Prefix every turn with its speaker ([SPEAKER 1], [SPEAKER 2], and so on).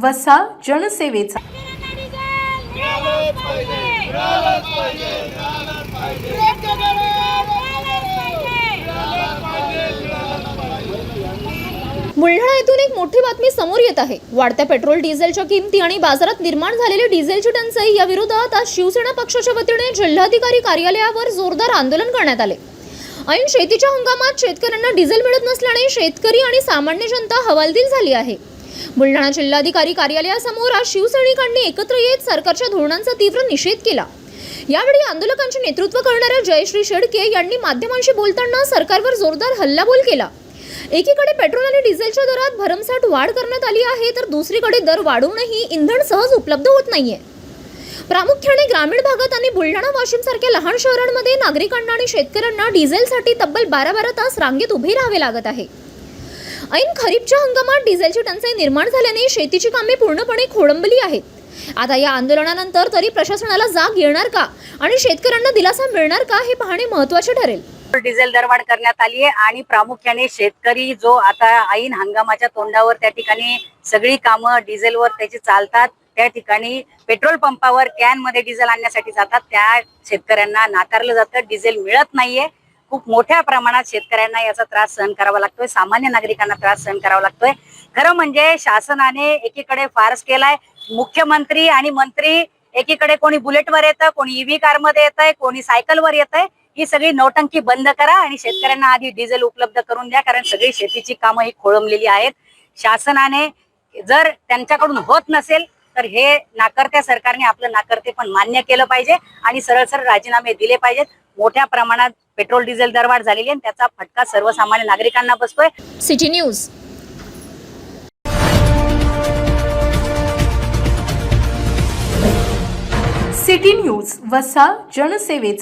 [SPEAKER 1] वसा जनसेवेचा.
[SPEAKER 2] बुलढाणा येथून एक मोठी बातमी समोर येत आहे. वाढत्या पेट्रोल डिझेलच्या किमती आणि बाजारात निर्माण झालेली डिझेलची टंचाई या विरोधात आज शिवसेना पक्षाच्या वतीने जिल्हाधिकारी कार्यालयावर जोरदार आंदोलन करण्यात आले. ऐन शेतीच्या हंगामात शेतकऱ्यांना डिझेल मिळत नसल्याने शेतकरी आणि सामान्य जनता हवालदिल झाली आहे. बुलढाणा जिल्हाधिकारी कार्यालयासमोर आज शिवसैनिकांनी एकत्र येत सरकारच्या धोरणांचा तीव्र निषेध केला. यावेळी आंदोलकांचे नेतृत्व करणाऱ्या जयश्री शेडके यांनी माध्यमांशी बोलताना सरकारवर जोरदार हल्लाबोल केला. एकीकडे पेट्रोल आणि डिझेलच्या दरात भरमसाठ वाढ करण्यात आली आहे, तर दुसरीकडे दर वाढवूनही इंधन सहज उपलब्ध होत नाहीये. प्रामुख्याने ग्रामीण भागात आणि बुलढाणा वाशिम सारख्या लहान शहरांमध्ये नागरिकांना आणि शेतकऱ्यांना डिझेलसाठी तब्बल 12-12 तास रांगेत उभे राहावे लागत आहे. ऐन खरीपच्या हंगामात डिझेलची टंचाई निर्माण झाल्याने शेतीची कामे पूर्णपणे खोळंबली आहेत. आता या आंदोलनानंतर तरी प्रशासनाला जाग येणार का आणि शेतकऱ्यांना दिलासा मिळणार का हे पाहणे महत्त्वाचे ठरेल.
[SPEAKER 3] डिझेल दरवाढ करण्यात आली आहे आणि प्रामुख्याने शेतकरी जो आता ऐन हंगामाच्या तोंडावर त्या ठिकाणी सगळी कामं डिझेलवर त्याची चालतात, त्या ठिकाणी पेट्रोल पंपावर कॅन मध्ये डिझेल आणण्यासाठी जातात, त्या शेतकऱ्यांना नाकारलं जातं. डिझेल मिळत नाहीये. खूप मोठ्या प्रमाणात शेतकऱ्यांना याचा त्रास सहन करावा लागतोय, सामान्य नागरिकांना त्रास सहन करावा लागतोय. खरं म्हणजे शासनाने एकीकडे फारच केलाय. मुख्यमंत्री आणि मंत्री एकीकडे कोणी बुलेटवर येतं, कोणी ईव्ही कारमध्ये येतंय, कोणी सायकलवर येतंय. ही सगळी नौटंकी बंद करा आणि शेतकऱ्यांना आधी डिझेल उपलब्ध करून द्या, कारण सगळी शेतीची कामं ही खोळंबलेली आहेत. शासनाने जर त्यांच्याकडून होत नसेल तर हे नाकर्त्या सरकारने आपलं नाकर्ते पण मान्य केलं पाहिजे आणि सरळ सरळ राजीनामे दिले पाहिजेत. मोठ्या प्रमाणात पेट्रोल डिझेल दरवाढ झालेली आहे, त्याचा फटका सर्वसामान्य नागरिकांना बसतोय.
[SPEAKER 2] City news.
[SPEAKER 1] सिटी न्यूज वसा जनसेवेचा.